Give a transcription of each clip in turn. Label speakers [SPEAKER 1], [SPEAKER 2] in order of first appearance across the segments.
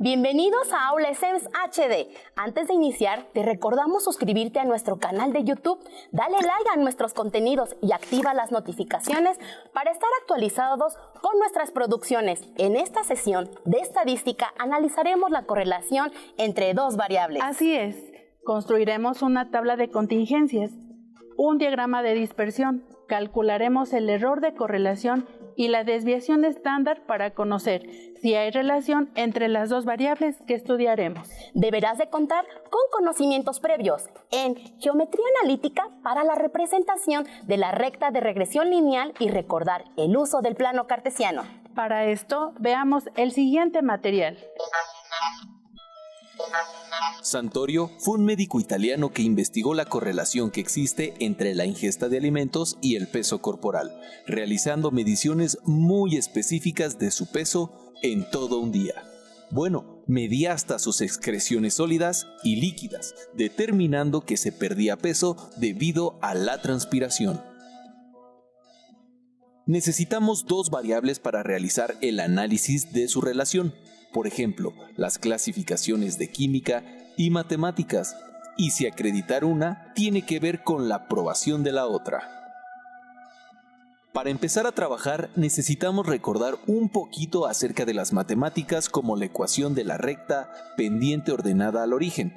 [SPEAKER 1] Bienvenidos a Aula SEMS HD. Antes de iniciar, te recordamos suscribirte a nuestro canal de YouTube, dale like a nuestros contenidos y activa las notificaciones para estar actualizados con nuestras producciones. En esta sesión de estadística analizaremos la correlación entre dos variables.
[SPEAKER 2] Así es, construiremos una tabla de contingencias, un diagrama de dispersión, calcularemos el error de correlación y la desviación estándar para conocer si hay relación entre las dos variables que estudiaremos.
[SPEAKER 1] Deberás de contar con conocimientos previos en geometría analítica para la representación de la recta de regresión lineal y recordar el uso del plano cartesiano.
[SPEAKER 2] Para esto, veamos el siguiente material.
[SPEAKER 3] Santorio fue un médico italiano que investigó la correlación que existe entre la ingesta de alimentos y el peso corporal, realizando mediciones muy específicas de su peso en todo un día. Bueno, medía hasta sus excreciones sólidas y líquidas, determinando que se perdía peso debido a la transpiración. Necesitamos dos variables para realizar el análisis de su relación. Por ejemplo, las clasificaciones de química y matemáticas, y si acreditar una tiene que ver con la aprobación de la otra. Para empezar a trabajar necesitamos recordar un poquito acerca de las matemáticas como la ecuación de la recta pendiente ordenada al origen.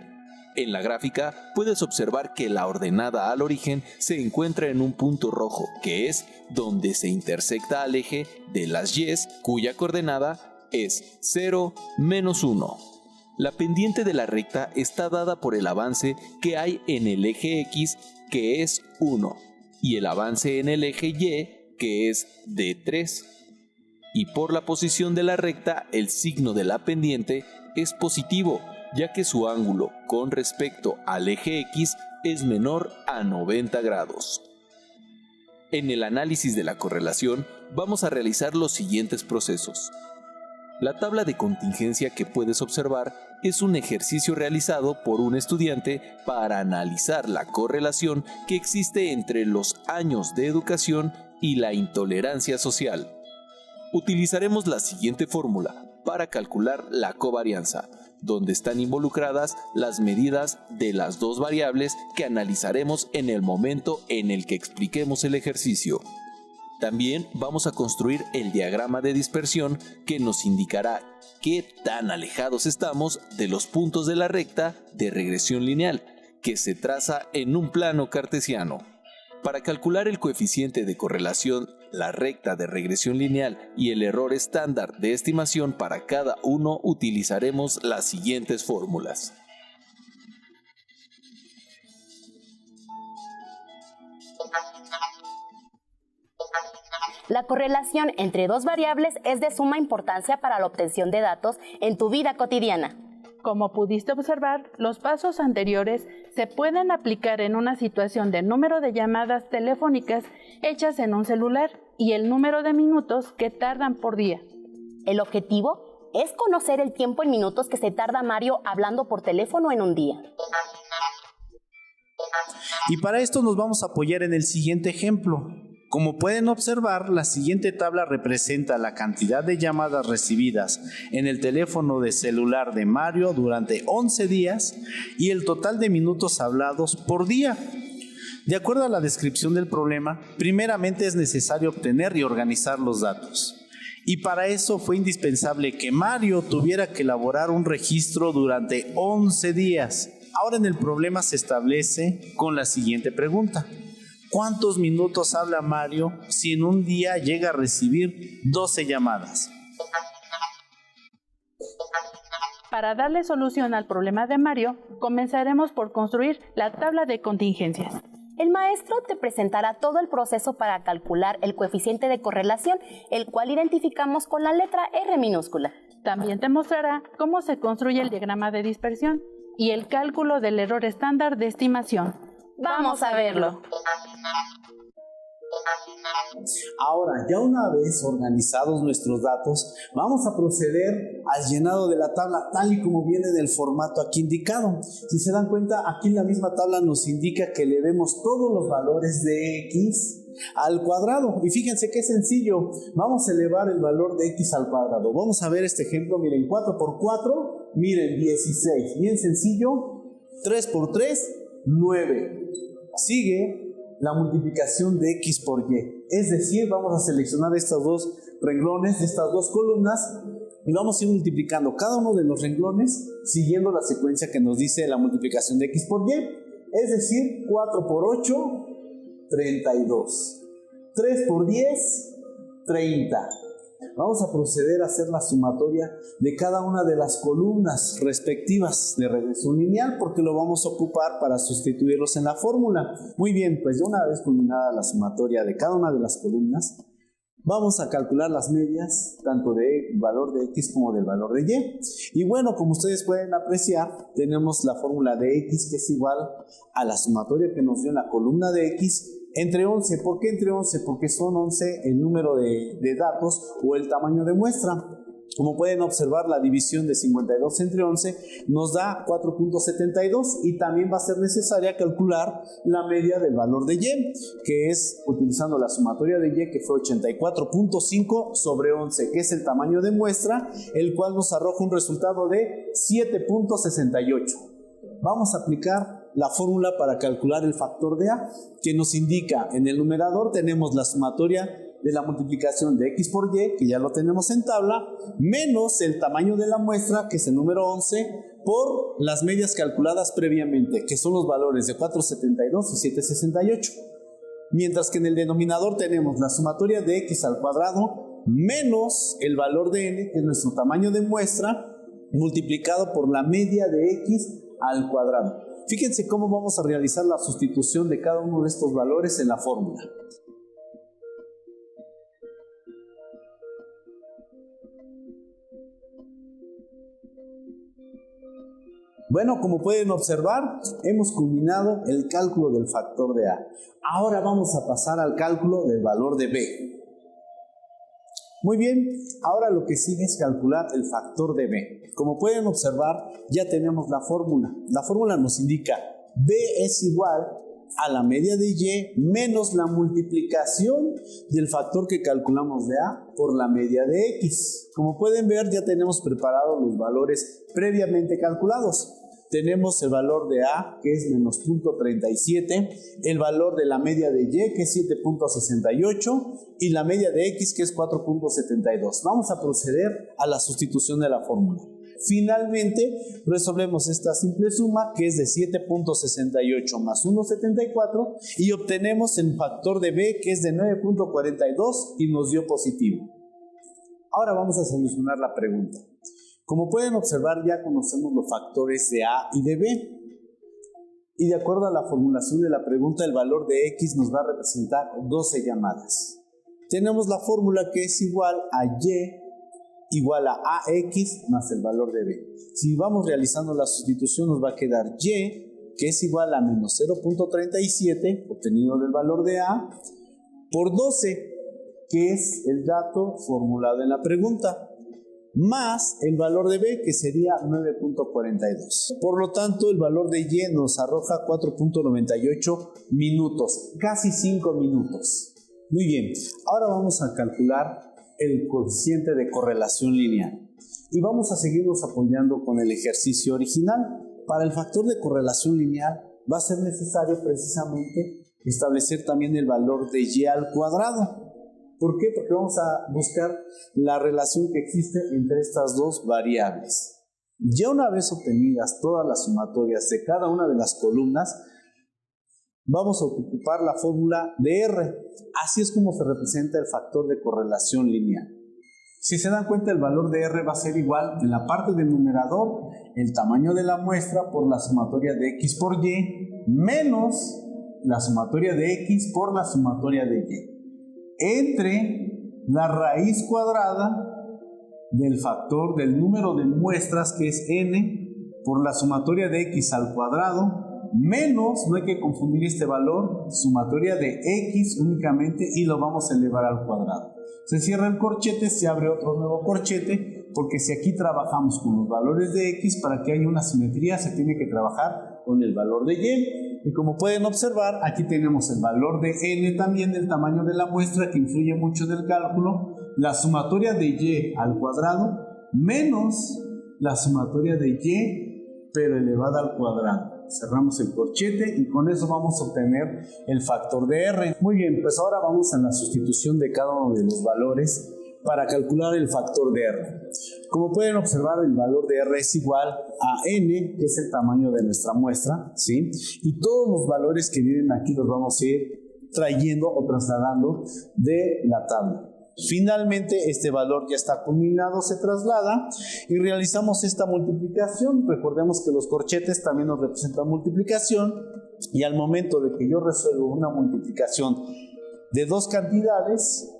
[SPEAKER 3] En la gráfica puedes observar que la ordenada al origen se encuentra en un punto rojo, que es donde se intersecta al eje de las y's, cuya coordenada es 0, menos 1. La pendiente de la recta está dada por el avance que hay en el eje X, que es 1, y el avance en el eje Y, que es de 3. Y por la posición de la recta, el signo de la pendiente es positivo, ya que su ángulo con respecto al eje X es menor a 90 grados. En el análisis de la correlación, vamos a realizar los siguientes procesos. La tabla de contingencia que puedes observar es un ejercicio realizado por un estudiante para analizar la correlación que existe entre los años de educación y la intolerancia social. Utilizaremos la siguiente fórmula para calcular la covarianza, donde están involucradas las medidas de las dos variables que analizaremos en el momento en el que expliquemos el ejercicio. También vamos a construir el diagrama de dispersión que nos indicará qué tan alejados estamos de los puntos de la recta de regresión lineal, que se traza en un plano cartesiano. Para calcular el coeficiente de correlación, la recta de regresión lineal y el error estándar de estimación para cada uno utilizaremos las siguientes fórmulas.
[SPEAKER 1] La correlación entre dos variables es de suma importancia para la obtención de datos en tu vida cotidiana.
[SPEAKER 2] Como pudiste observar, los pasos anteriores se pueden aplicar en una situación de número de llamadas telefónicas hechas en un celular y el número de minutos que tardan por día.
[SPEAKER 1] El objetivo es conocer el tiempo en minutos que se tarda Mario hablando por teléfono en un día.
[SPEAKER 4] Y para esto nos vamos a apoyar en el siguiente ejemplo. Como pueden observar, la siguiente tabla representa la cantidad de llamadas recibidas en el teléfono de celular de Mario durante 11 días y el total de minutos hablados por día. De acuerdo a la descripción del problema, primeramente es necesario obtener y organizar los datos. Y para eso fue indispensable que Mario tuviera que elaborar un registro durante 11 días. Ahora en el problema se establece con la siguiente pregunta. ¿Cuántos minutos habla Mario si en un día llega a recibir 12 llamadas?
[SPEAKER 2] Para darle solución al problema de Mario, comenzaremos por construir la tabla de contingencias.
[SPEAKER 1] El maestro te presentará todo el proceso para calcular el coeficiente de correlación, el cual identificamos con la letra R minúscula.
[SPEAKER 2] También te mostrará cómo se construye el diagrama de dispersión y el cálculo del error estándar de estimación.
[SPEAKER 1] Vamos a verlo.
[SPEAKER 4] Ahora, ya una vez organizados nuestros datos, vamos a proceder al llenado de la tabla tal y como viene en el formato aquí indicado. Si se dan cuenta, aquí en la misma tabla nos indica que le demos todos los valores de X al cuadrado. Y fíjense qué sencillo. Vamos a elevar el valor de x al cuadrado. Vamos a ver este ejemplo. Miren, 4 por 4, miren, 16. Bien sencillo. 3 por 3, 9. Sigue la multiplicación de x por y. Es decir, vamos a seleccionar estos dos renglones, estas dos columnas, y vamos a ir multiplicando cada uno de los renglones siguiendo la secuencia que nos dice la multiplicación de x por y. Es decir, 4 por 8, 32. 3 por 10, 30. Vamos a proceder a hacer la sumatoria de cada una de las columnas respectivas de regresión lineal, porque lo vamos a ocupar para sustituirlos en la fórmula. Muy bien, pues ya una vez culminada la sumatoria de cada una de las columnas, vamos a calcular las medias tanto del valor de x como del valor de y. Y bueno, como ustedes pueden apreciar, tenemos la fórmula de x, que es igual a la sumatoria que nos dio en la columna de x entre 11. ¿Por qué entre 11? Porque son 11 el número de datos o el tamaño de muestra. Como pueden observar, la división de 52 entre 11 nos da 4.72, y también va a ser necesaria calcular la media del valor de y, que es utilizando la sumatoria de y, que fue 84.5 sobre 11, que es el tamaño de muestra, el cual nos arroja un resultado de 7.68. Vamos a aplicar la fórmula para calcular el factor de A, que nos indica en el numerador tenemos la sumatoria de la multiplicación de x por y, que ya lo tenemos en tabla, menos el tamaño de la muestra, que es el número 11, por las medias calculadas previamente, que son los valores de 4.72 y 7.68. Mientras que en el denominador tenemos la sumatoria de x al cuadrado menos el valor de n, que es nuestro tamaño de muestra, multiplicado por la media de x al cuadrado. Fíjense cómo vamos a realizar la sustitución de cada uno de estos valores en la fórmula. Bueno, como pueden observar, hemos culminado el cálculo del factor de A. Ahora vamos a pasar al cálculo del valor de B. Muy bien, ahora lo que sigue es calcular el factor de B. Como pueden observar, ya tenemos la fórmula. La fórmula nos indica B es igual a la media de Y menos la multiplicación del factor que calculamos de A por la media de X. Como pueden ver, ya tenemos preparados los valores previamente calculados. Tenemos el valor de A, que es menos 0.37, el valor de la media de Y, que es 7.68, y la media de X, que es 4.72. Vamos a proceder a la sustitución de la fórmula. Finalmente, resolvemos esta simple suma, que es de 7.68 más 1.74, y obtenemos el factor de B, que es de 9.42, y nos dio positivo. Ahora vamos a solucionar la pregunta. Como pueden observar, ya conocemos los factores de A y de B. Y de acuerdo a la formulación de la pregunta, el valor de X nos va a representar 12 llamadas. Tenemos la fórmula, que es igual a Y igual a AX más el valor de B. Si vamos realizando la sustitución, nos va a quedar Y, que es igual a menos 0.37, obtenido del valor de A, por 12, que es el dato formulado en la pregunta, más el valor de B, que sería 9.42. Por lo tanto, el valor de Y nos arroja 4.98 minutos, casi 5 minutos. Muy bien, ahora vamos a calcular el coeficiente de correlación lineal. Y vamos a seguirnos apoyando con el ejercicio original. Para el factor de correlación lineal va a ser necesario precisamente establecer también el valor de Y al cuadrado. ¿Por qué? Porque vamos a buscar la relación que existe entre estas dos variables. Ya una vez obtenidas todas las sumatorias de cada una de las columnas, vamos a ocupar la fórmula de R. Así es como se representa el factor de correlación lineal. Si se dan cuenta, el valor de R va a ser igual en la parte del numerador, el tamaño de la muestra por la sumatoria de X por Y, menos la sumatoria de X por la sumatoria de Y, entre la raíz cuadrada del factor del número de muestras, que es n, por la sumatoria de x al cuadrado, menos, no hay que confundir este valor, sumatoria de x únicamente, y lo vamos a elevar al cuadrado. Se cierra el corchete, se abre otro nuevo corchete, porque si aquí trabajamos con los valores de x, para que haya una simetría se tiene que trabajar con el valor de y. y como pueden observar, aquí tenemos el valor de n también del tamaño de la muestra que influye mucho en el cálculo, la sumatoria de y al cuadrado menos la sumatoria de y pero elevada al cuadrado. Cerramos el corchete y con eso vamos a obtener el factor de R. Muy bien, pues ahora vamos a la sustitución de cada uno de los valores para calcular el factor de R. Como pueden observar, el valor de R es igual a n, que es el tamaño de nuestra muestra, ¿sí? Y todos los valores que vienen aquí los vamos a ir trayendo o trasladando de la tabla. Finalmente, este valor ya está combinado, se traslada y realizamos esta multiplicación. Recordemos que los corchetes también nos representan multiplicación y al momento de que yo resuelvo una multiplicación de dos cantidades,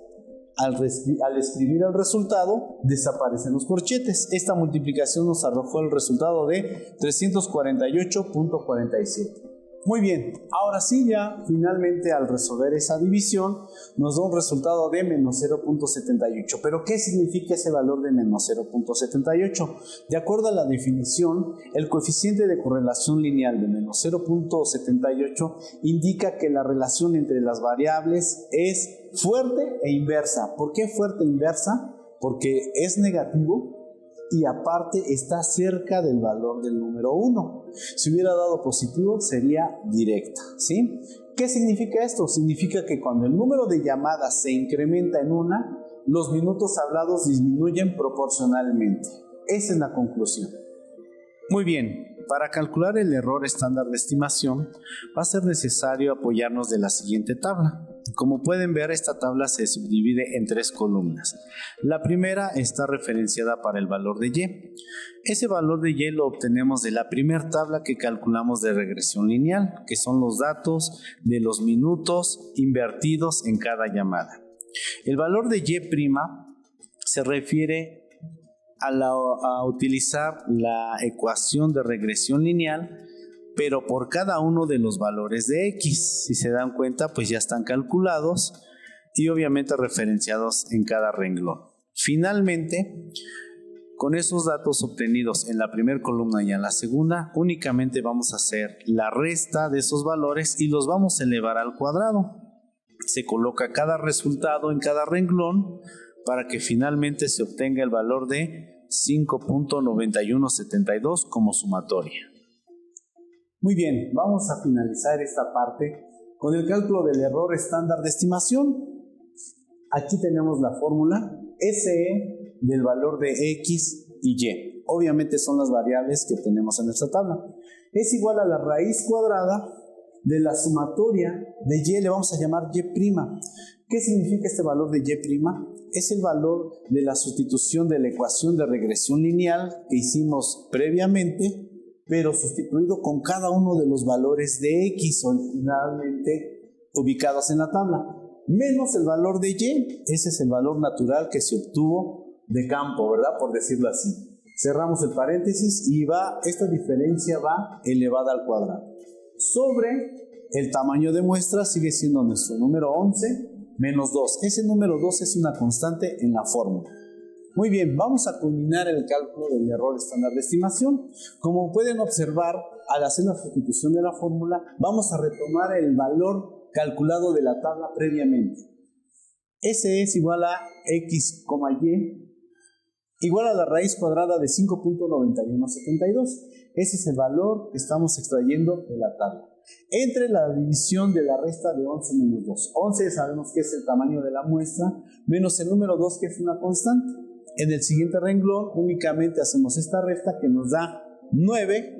[SPEAKER 4] al escribir el resultado, desaparecen los corchetes. Esta multiplicación nos arrojó el resultado de 348.47. Muy bien, ahora sí ya finalmente al resolver esa división nos da un resultado de menos 0.78. ¿Pero qué significa ese valor de menos 0.78? De acuerdo a la definición, el coeficiente de correlación lineal de menos 0.78 indica que la relación entre las variables es fuerte e inversa. ¿Por qué fuerte e inversa? Porque es negativo y aparte está cerca del valor del número 1. Si hubiera dado positivo sería directa, ¿sí? ¿Qué significa esto? Significa que cuando el número de llamadas se incrementa en una, los minutos hablados disminuyen proporcionalmente. Esa es la conclusión. Muy bien, para calcular el error estándar de estimación va a ser necesario apoyarnos de la siguiente tabla. Como pueden ver, esta tabla se subdivide en 3 columnas. La primera está referenciada para el valor de y. Ese valor de y lo obtenemos de la primera tabla que calculamos de regresión lineal, que son los datos de los minutos invertidos en cada llamada. El valor de y' se refiere a utilizar la ecuación de regresión lineal, pero por cada uno de los valores de x. Si se dan cuenta, pues ya están calculados y obviamente referenciados en cada renglón. Finalmente, con esos datos obtenidos en la primera columna y en la segunda, únicamente vamos a hacer la resta de esos valores y los vamos a elevar al cuadrado. Se coloca cada resultado en cada renglón para que finalmente se obtenga el valor de 5.9172 como sumatoria. Muy bien, vamos a finalizar esta parte con el cálculo del error estándar de estimación. Aquí tenemos la fórmula SE del valor de X y Y. Obviamente son las variables que tenemos en esta tabla. Es igual a la raíz cuadrada de la sumatoria de Y, le vamos a llamar Y'. ¿Qué significa este valor de Y'? Es el valor de la sustitución de la ecuación de regresión lineal que hicimos previamente, pero sustituido con cada uno de los valores de X originalmente ubicados en la tabla, menos el valor de Y. Ese es el valor natural que se obtuvo de campo, ¿verdad? Por decirlo así. Cerramos el paréntesis y esta diferencia va elevada al cuadrado. Sobre el tamaño de muestra sigue siendo nuestro número 11 menos 2. Ese número 2 es una constante en la fórmula. Muy bien, vamos a culminar el cálculo del error estándar de estimación. Como pueden observar, al hacer la sustitución de la fórmula, vamos a retomar el valor calculado de la tabla previamente. S es igual a X, Y, igual a la raíz cuadrada de 5.9172. Ese es el valor que estamos extrayendo de la tabla. Entre la división de la resta de 11 menos 2. 11 sabemos que es el tamaño de la muestra, menos el número 2 que es una constante. En el siguiente renglón únicamente hacemos esta resta que nos da 9.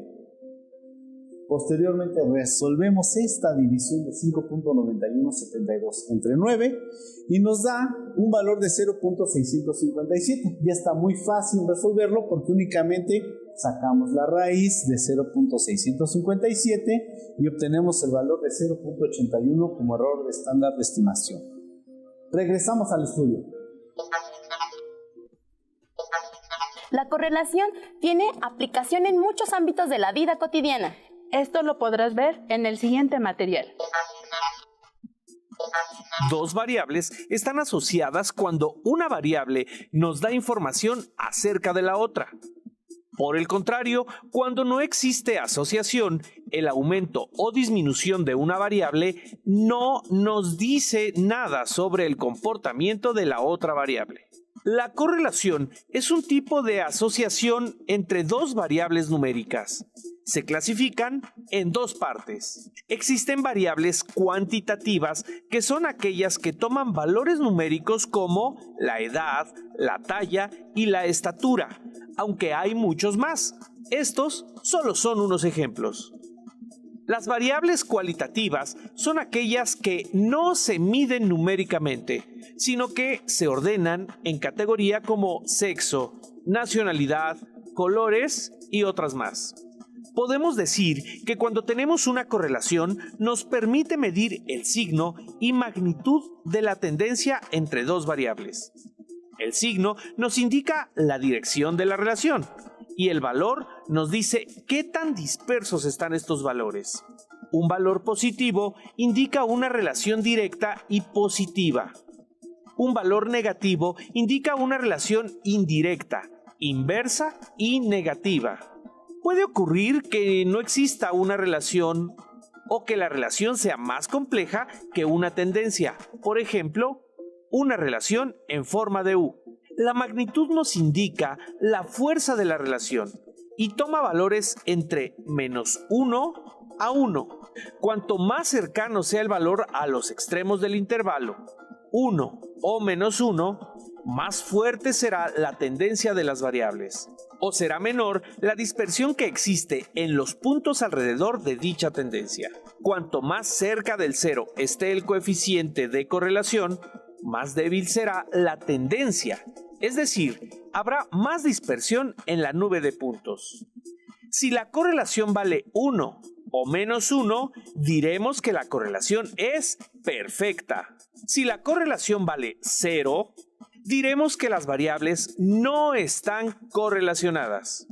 [SPEAKER 4] Posteriormente resolvemos esta división de 5.9172 entre 9 y nos da un valor de 0.657. Ya está muy fácil resolverlo porque únicamente sacamos la raíz de 0.657 y obtenemos el valor de 0.81 como error estándar de estimación. Regresamos al estudio.
[SPEAKER 1] La correlación tiene aplicación en muchos ámbitos de la vida cotidiana.
[SPEAKER 2] Esto lo podrás ver en el siguiente material.
[SPEAKER 3] Dos variables están asociadas cuando una variable nos da información acerca de la otra.
[SPEAKER 5] Por el contrario, cuando no existe asociación, el aumento o disminución de una variable no nos dice nada sobre el comportamiento de la otra variable. La correlación es un tipo de asociación entre dos variables numéricas. Se clasifican en dos partes. Existen variables cuantitativas, que son aquellas que toman valores numéricos como la edad, la talla y la estatura, aunque hay muchos más. Estos solo son unos ejemplos. Las variables cualitativas son aquellas que no se miden numéricamente, sino que se ordenan en categoría como sexo, nacionalidad, colores y otras más. Podemos decir que cuando tenemos una correlación nos permite medir el signo y magnitud de la tendencia entre dos variables. El signo nos indica la dirección de la relación y el valor nos dice qué tan dispersos están estos valores. Un valor positivo indica una relación directa y positiva. Un valor negativo indica una relación indirecta, inversa y negativa. Puede ocurrir que no exista una relación o que la relación sea más compleja que una tendencia. Por ejemplo, una relación en forma de U. La magnitud nos indica la fuerza de la relación y toma valores entre -1 a 1. Cuanto más cercano sea el valor a los extremos del intervalo, 1 o -1, más fuerte será la tendencia de las variables, o será menor la dispersión que existe en los puntos alrededor de dicha tendencia. Cuanto más cerca del cero esté el coeficiente de correlación, más débil será la tendencia, es decir, habrá más dispersión en la nube de puntos. Si la correlación vale 1 o -1, diremos que la correlación es perfecta. Si la correlación vale 0, diremos que las variables no están correlacionadas.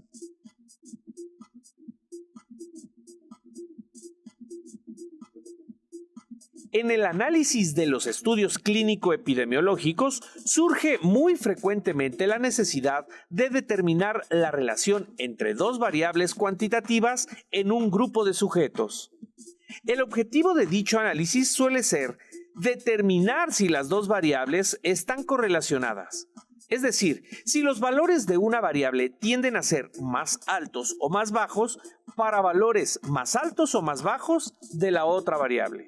[SPEAKER 5] En el análisis de los estudios clínico-epidemiológicos surge muy frecuentemente la necesidad de determinar la relación entre dos variables cuantitativas en un grupo de sujetos. El objetivo de dicho análisis suele ser determinar si las dos variables están correlacionadas. Es decir, si los valores de una variable tienden a ser más altos o más bajos para valores más altos o más bajos de la otra variable.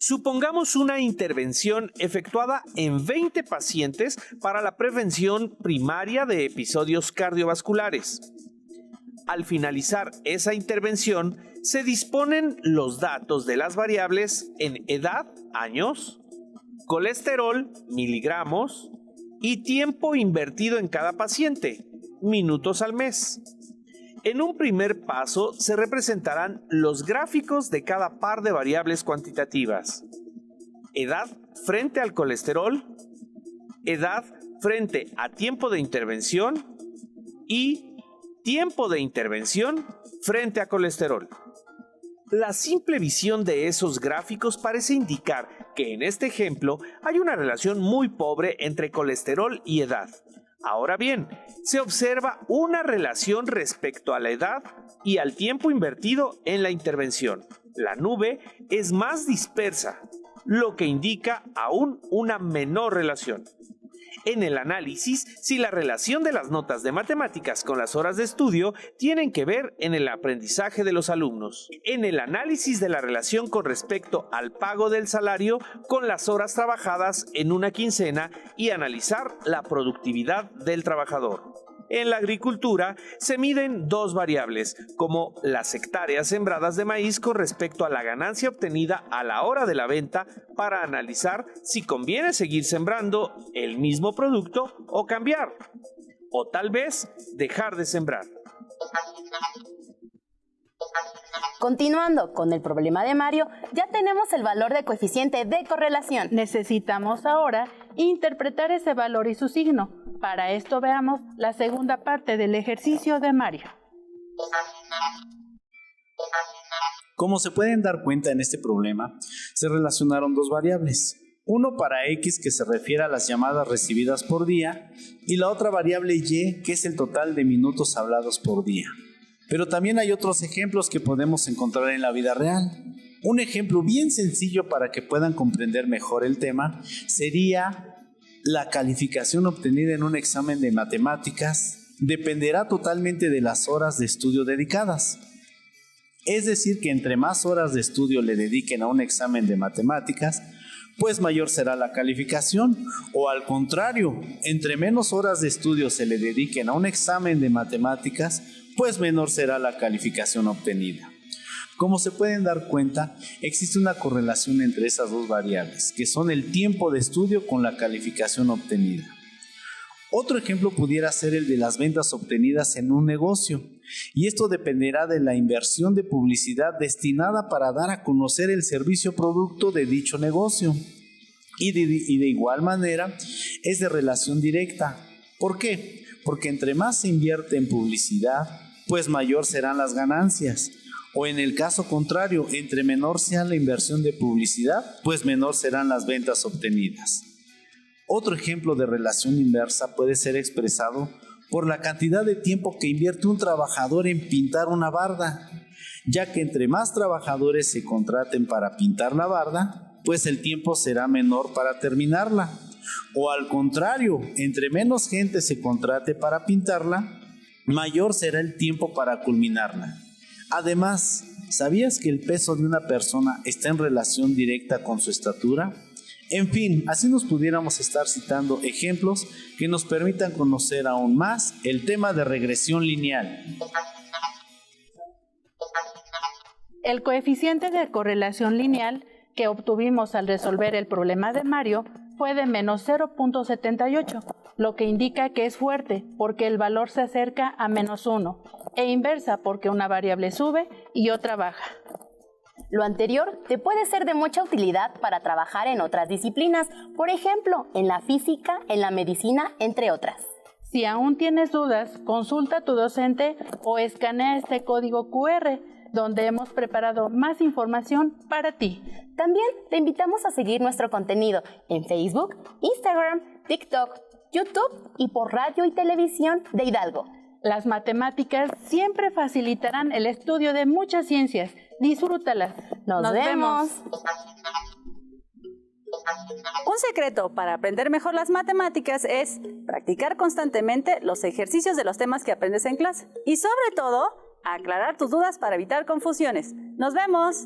[SPEAKER 5] Supongamos una intervención efectuada en 20 pacientes para la prevención primaria de episodios cardiovasculares. Al finalizar esa intervención, se disponen los datos de las variables en edad, años, colesterol, miligramos, y tiempo invertido en cada paciente, minutos al mes. En un primer paso se representarán los gráficos de cada par de variables cuantitativas. Edad frente al colesterol, edad frente a tiempo de intervención y tiempo de intervención frente a colesterol. La simple visión de esos gráficos parece indicar que en este ejemplo hay una relación muy pobre entre colesterol y edad. Ahora bien, se observa una relación respecto a la edad y al tiempo invertido en la intervención. La nube es más dispersa, lo que indica aún una menor relación. En el análisis, si la relación de las notas de matemáticas con las horas de estudio tienen que ver en el aprendizaje de los alumnos. En el análisis de la relación con respecto al pago del salario con las horas trabajadas en una quincena y analizar la productividad del trabajador. En la agricultura se miden dos variables, como las hectáreas sembradas de maíz con respecto a la ganancia obtenida a la hora de la venta para analizar si conviene seguir sembrando el mismo producto o cambiar, o tal vez dejar de sembrar.
[SPEAKER 1] Continuando con el problema de Mario, ya tenemos el valor de coeficiente de correlación.
[SPEAKER 2] Necesitamos ahora interpretar ese valor y su signo. Para esto veamos la segunda parte del ejercicio de Mario.
[SPEAKER 4] Como se pueden dar cuenta en este problema, se relacionaron dos variables. Uno para X, que se refiere a las llamadas recibidas por día, y la otra variable Y, que es el total de minutos hablados por día. Pero también hay otros ejemplos que podemos encontrar en la vida real. Un ejemplo bien sencillo para que puedan comprender mejor el tema sería la calificación obtenida en un examen de matemáticas. Dependerá totalmente de las horas de estudio dedicadas. Es decir, que entre más horas de estudio le dediquen a un examen de matemáticas, pues mayor será la calificación. O al contrario, entre menos horas de estudio se le dediquen a un examen de matemáticas, pues menor será la calificación obtenida. Como se pueden dar cuenta, existe una correlación entre esas dos variables, que son el tiempo de estudio con la calificación obtenida. Otro ejemplo pudiera ser el de las ventas obtenidas en un negocio, y esto dependerá de la inversión de publicidad destinada para dar a conocer el servicio o producto de dicho negocio. Y de igual manera es de relación directa. ¿Por qué? Porque entre más se invierte en publicidad, pues mayor serán las ganancias. O en el caso contrario, entre menor sea la inversión de publicidad, pues menor serán las ventas obtenidas. Otro ejemplo de relación inversa puede ser expresado por la cantidad de tiempo que invierte un trabajador en pintar una barda, ya que entre más trabajadores se contraten para pintar la barda, pues el tiempo será menor para terminarla. O al contrario, entre menos gente se contrate para pintarla, mayor será el tiempo para culminarla. Además, ¿sabías que el peso de una persona está en relación directa con su estatura? En fin, así nos pudiéramos estar citando ejemplos que nos permitan conocer aún más el tema de regresión lineal.
[SPEAKER 2] El coeficiente de correlación lineal que obtuvimos al resolver el problema de Mario fue de menos 0.78, lo que indica que es fuerte porque el valor se acerca a menos 1, e inversa porque una variable sube y otra baja.
[SPEAKER 1] Lo anterior te puede ser de mucha utilidad para trabajar en otras disciplinas, por ejemplo, en la física, en la medicina, entre otras.
[SPEAKER 2] Si aún tienes dudas, consulta a tu docente o escanea este código QR, donde hemos preparado más información para ti.
[SPEAKER 1] También te invitamos a seguir nuestro contenido en Facebook, Instagram, TikTok, YouTube y por radio y televisión de Hidalgo.
[SPEAKER 2] Las matemáticas siempre facilitarán el estudio de muchas ciencias. Disfrútalas.
[SPEAKER 1] Nos vemos.
[SPEAKER 6] Un secreto para aprender mejor las matemáticas es practicar constantemente los ejercicios de los temas que aprendes en clase. Y sobre todo, aclarar tus dudas para evitar confusiones. ¡Nos vemos!